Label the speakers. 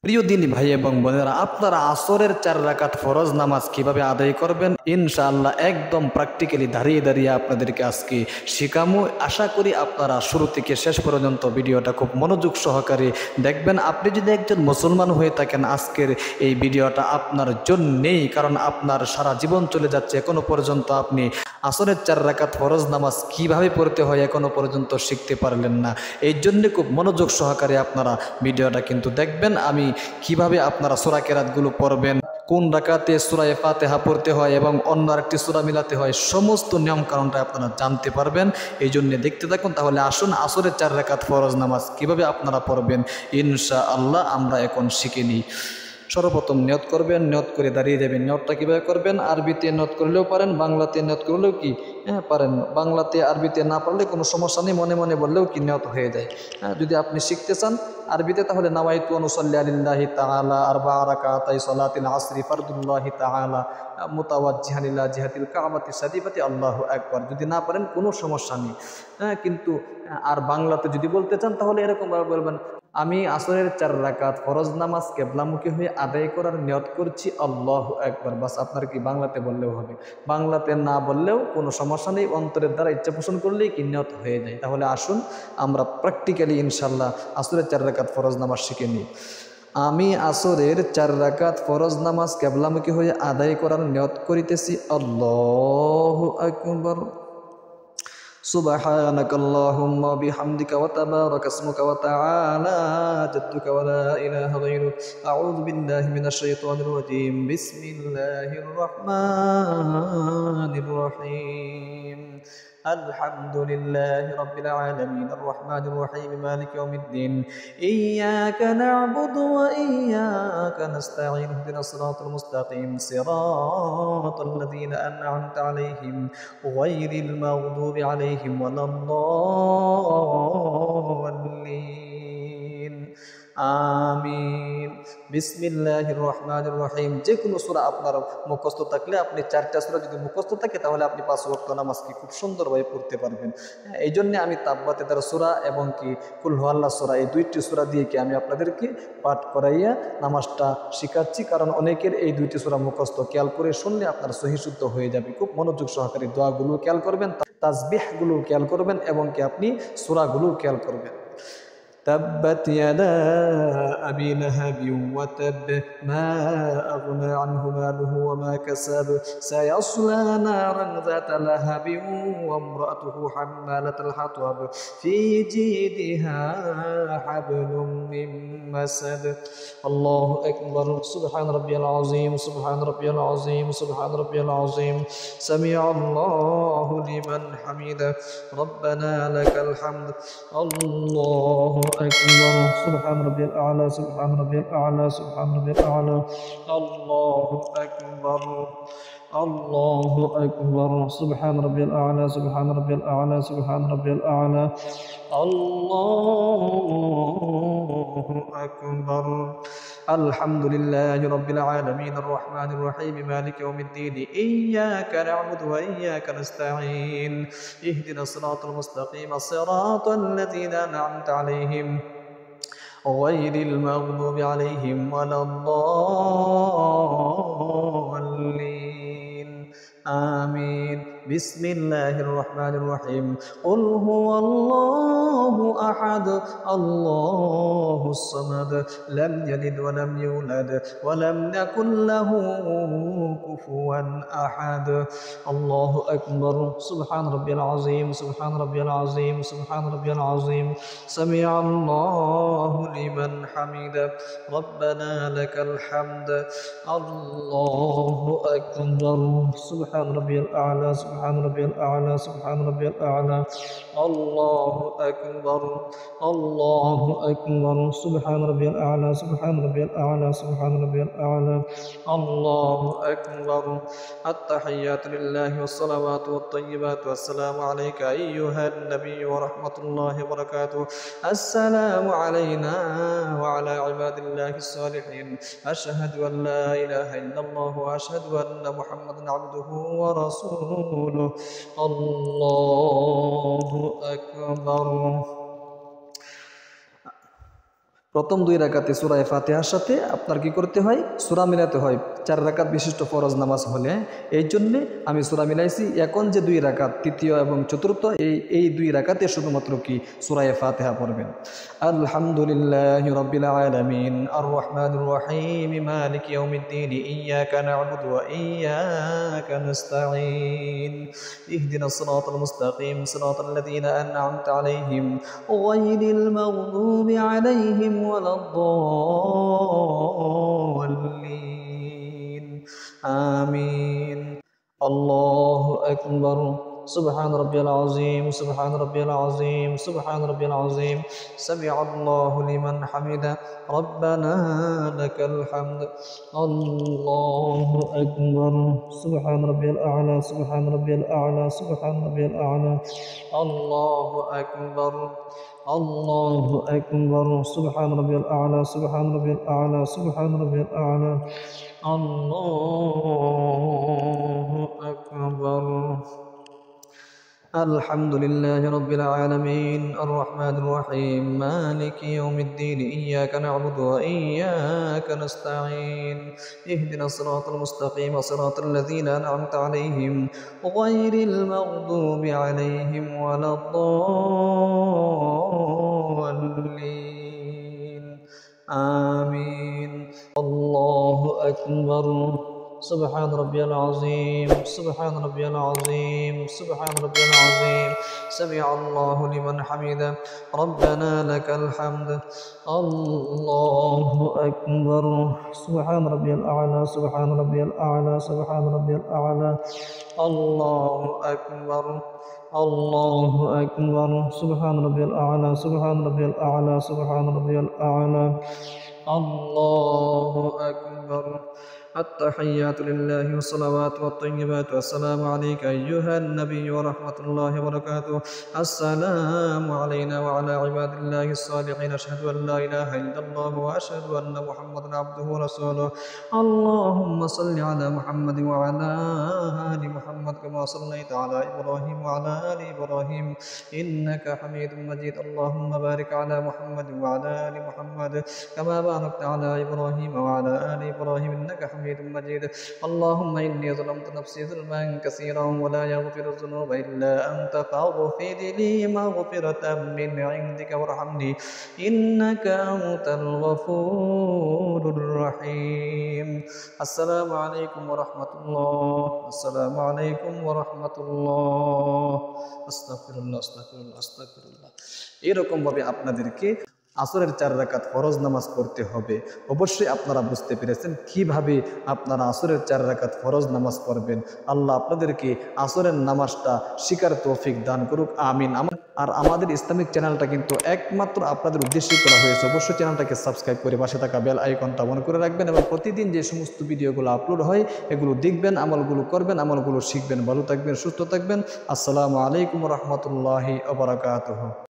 Speaker 1: প্রিয় দিনী ভাই এবং বোনেরা, আপনারা আসরের 4 রাকাত ফরজ নামাজ কিভাবে আদায় করবেন ইনশাআল্লাহ একদম প্র্যাকটিক্যালি দাঁড়িয়ে দাঁড়িয়ে আপনাদেরকে আজকে শেখামো। আশা করি আপনারা শুরু থেকে শেষ পর্যন্ত ভিডিওটা খুব মনোযোগ সহকারে দেখবেন। আপনি যদি একজন মুসলমান হয়ে থাকেন, আজকের এই ভিডিওটা আপনার জন্যেই, কারণ আপনার সারা জীবন চলে যাচ্ছে, এখনো পর্যন্ত আপনি আসরের 4 রাকাত ফরজ নামাজ কিভাবে পড়তে হয় এখনো পর্যন্ত শিখতে পারলেন না। এই জন্য খুব মনোযোগ সহকারে আপনারা ভিডিওটা কিন্তু দেখবেন। আমি কিভাবে আপনারা সূরা কেরাতগুলো পড়বেন, কোন রাকাতে সূরা ফাতিহা পড়তে হয় এবং অন্য আরেকটি সূরা মিলাতে হয়, সমস্ত নিয়ম কানুনটা আপনারা জানতে পারবেন। এই জন্য দেখতে থাকুন। তাহলে আসুন আসরের 4 রাকাত ফরজ নামাজ কিভাবে আপনারা পড়বেন ইনশাআল্লাহ আমরা এখন শিখে নিই। সর্বপ্রথম নিয়ত করবেন, নিয়ত করে দাঁড়িয়ে যাবেন। নিয়তটা কীভাবে করবেন? আরবিতে নিয়ত করলেও পারেন, বাংলাতে নিয়ত করলেও কি পারেন। বাংলাতে আরবিতে না পারলে কোনো সমস্যা নেই, মনে মনে বললেও কি নিয়ত হয়ে যায়। যদি আপনি শিখতে চান আরবিতে, তাহলে নাওয়াইতু আন উসাল্লি লিল্লাহি তাআলা আরবা'a রাকাতাই সালাতিল আসরি ফারদুল্লাহি তাআলা মুতাওয়াজ্জিহান ইলা জিহাতিল কাবাতি সাদিফাতি আল্লাহু আকবার। যদি না পারেন কোনো সমস্যা নেই। কিন্তু আর বাংলাতে যদি বলতে চান তাহলে এরকম বলবেন, আমি আসরের 4 রাকাত ফরজ নামাজ কিবলামুখী হয়ে আদায় করার নিয়ত করছি, আল্লাহু আকবার। বাস আপনার কি বাংলাতে বললেও হবে, বাংলাতে না বললেও কোনো সমস্যা নেই, অন্তরের দ্বারা ইচ্ছা পোষণ করলেই কি নিয়ত হয়ে যায়। তাহলে আসুন আমরা প্র্যাকটিক্যালি ইনশাল্লাহ আসরের 4 রাকাত ফরজ নামাজ শিখে নিই। আমি আসরের 4 রাকাত ফরজ নামাজ কিবলামুখী হয়ে আদায় করার নিয়ত করিতেছি, আল্লাহু আকবার। سبحانك اللهم وبحمدك وتبارك اسمك وتعالى جدك ولا إله غيرك أعوذ بالله من الشيطان الرجيم بسم الله الرحمن الرحيم الحمد لله رب العالمين الرحمن الرحيم مالك يوم الدين إياك نعبد وإياك نستعين اهدنا الصراط المستقيم صراط الذين أنعمت عليهم غير المغضوب عليهم ولا الضالين আমিন। বিসমিল্লাহির রহমানির রহিম। যে কোনো সূরা আপনার মুখস্থ থাকলে, আপনি 4টা সূরা যদি মুখস্থ থাকে তাহলে আপনি 5 ওয়াক্ত নামাজকে খুব সুন্দরভাবে পড়তে পারবেন। এই জন্য আমি তাব্বাতে তার সূরা এবং কি কুল হুয়াল্লাহ সূরা, এই 2টি সূরা দিয়ে কি আমি আপনাদেরকে পাঠ করাইয়া নামাজটা শিখাচ্ছি, কারণ অনেকের এই 2টি সূরা মুখস্থ। খেয়াল করে শুনলে আপনার সহিহ শুদ্ধ হয়ে যাবে। খুব মনোযোগ সহকারে দোয়াগুলো খেয়াল করবেন, তাসবিহগুলো খেয়াল করবেন এবং কি আপনি সূরাগুলো খেয়াল করবেন। تبت يدا أبي لهب وتب ما أغنى عنه ماله وما كسب سيصلى نارا ذات لهب وامرأته حمالة الحطب في جيدها حبل من مسد الله أكبر سبحان ربي العظيم سبحان ربي العظيم سبحان ربي العظيم سمع الله لمن حمده ربنا لك الحمد الله أكبر سبحان ربي الأعلى سبحان ربي الأعلى سبحان ربي الأعلى الله أكبر الله أكبر سبحان ربي الأعلى سبحان ربي الأعلى سبحان ربي الأعلى الله أكبر الحمد لله رب العالمين الرحمن الرحيم مالك يوم الدين إياك نعبد وإياك نستعين اهدنا الصراط المستقيم صراط الذين أنعمت عليهم غير المغضوب عليهم ولا الضالين آمين بسم الله الرحمن الرحيم قل هو الله أحد الله الصمد لم يلد ولم يولد ولم يكن له كفوا أحد الله أكبر سبحان ربي العظيم سبحان ربي العظيم سبحان ربي العظيم سمع الله لمن حمده ربنا لك الحمد الله أكبر سبحان ربي الأعلى سبحان ربي الأعلى سبحان ربي الأعلى الله أكبر الله أكبر سبحان ربي الأعلى سبحان ربي الأعلى سبحان ربي الأعلى الله أكبر التحيات لله والصلوات والطيبات والسلام عليك أيها النبي ورحمة الله وبركاته السلام علينا وعلى عباد الله الصالحين أشهد أن لا إله إلا الله وأشهد أن محمدا عبده ورسوله الله أكبر প্রথম 2 রাকাতে সূরা ফাতিহার সাথে আপনার কি করতে হয়, সূরা মিলাতে হয়। 4 রাকাত বিশিষ্ট ফরজ নামাজ হলে এই জন্যে আমি সূরা মিলাইছি। এখন যে 2 রাকাত, তৃতীয় এবং চতুর্থ, এই 2 রাকাতে শুধুমাত্র কি সূরা ফাতিহা পড়বেন। আলহামদুলিল্লাহি রাব্বিল আলামিন আর রহমানির রহিম মালিকি ইয়াউমিদ্দিন ইয়্যাকা না'বুদু ওয়া ইয়্যাকা নাস্তাঈন ইহদিনাস সিরাতাল মুস্তাকিম সিরাতাল লাযীনা আন'আমতা আলাইহিম গায়রিল মাগদুবি আলাইহিম ওয়ালাদ-দাল্লিন আমিন। আল্লাহু আকবার। سبحان ربي العظيم سبحان ربي العظيم سبحان ربي العظيم سمع الله لمن حمده ربنا لك الحمد. الله أكبر. سبحان ربي الأعلى سبحان ربي الأعلى سبحان ربي الأعلى. الله أكبر. الله أكبر. سبحان ربي الأعلى سبحان ربي الأعلى سبحان ربي الأعلى. الله أكبر. الحمد لله رب العالمين الرحمن الرحيم مالك يوم الدين إياك نعبد وإياك نستعين اهدنا الصراط المستقيم صراط الذين أنعمت عليهم غير المغضوب عليهم ولا الضالين آمين. الله أكبر. سبحان ربي العظيم سبحان ربي العظيم سبحان ربي العظيم سمع الله لمن حمده ربنا لك الحمد. الله أكبر. سبحان ربي الأعلى سبحان ربي الأعلى سبحان ربي الأعلى. الله أكبر. الله أكبر. سبحان ربي الأعلى سبحان ربي الأعلى سبحان ربي الأعلى. الله أكبر. التحيات لله والصلوات والطيبات والسلام عليك أيها النبي ورحمة الله وبركاته. السلام علينا وعلى عباد الله الصالحين. أشهد أن لا إله إلا الله وأشهد أن محمدا عبده ورسوله. اللهم صل على محمد وعلى آل محمد كما صليت على إبراهيم وعلى آل إبراهيم إنك حميد مجيد. اللهم بارك على محمد وعلى آل محمد كما باركت على إبراهيم وعلى آل إبراهيم إنك حميد مجيد. اللهم إني ظلمت نفسي ظلما كثيرا ولا يغفر الذنوب إلا أنت فاغفر لي مغفرة من عندك وارحمني إنك أنت الغفور الرحيم. السلام عليكم ورحمة الله. السلام عليكم ورحمة الله. أستغفر الله أستغفر الله أستغفر الله. এরকম ভাবে আপনাদেরকে আসরের 4 রাকাত ফরজ নামাজ পড়তে হবে। অবশ্যই আপনারা বুঝতে পেরেছেন কিভাবে আপনারা আসরের 4 রাকাত ফরজ নামাজ পড়বেন। আল্লাহ আপনাদেরকে আসরের নামাজটা শিকার তৌফিক দান করুক, আমিন। আর আমাদের ইসলামিক চ্যানেলটা কিন্তু একমাত্র আপনাদের উদ্দেশ্যেই করা হয়েছে। অবশ্যই চ্যানেলটাকে সাবস্ক্রাইব করে পাশে থাকা বেল আইকনটা অন করে রাখবেন এবং প্রতিদিন যে সমস্ত ভিডিওগুলো আপলোড হয় এগুলো দেখবেন, আমলগুলো করবেন, আমলগুলো শিখবেন। ভালো থাকবেন, সুস্থ থাকবেন। আসসালামু আলাইকুম ওয়া রাহমাতুল্লাহি ওয়া বারাকাতুহু।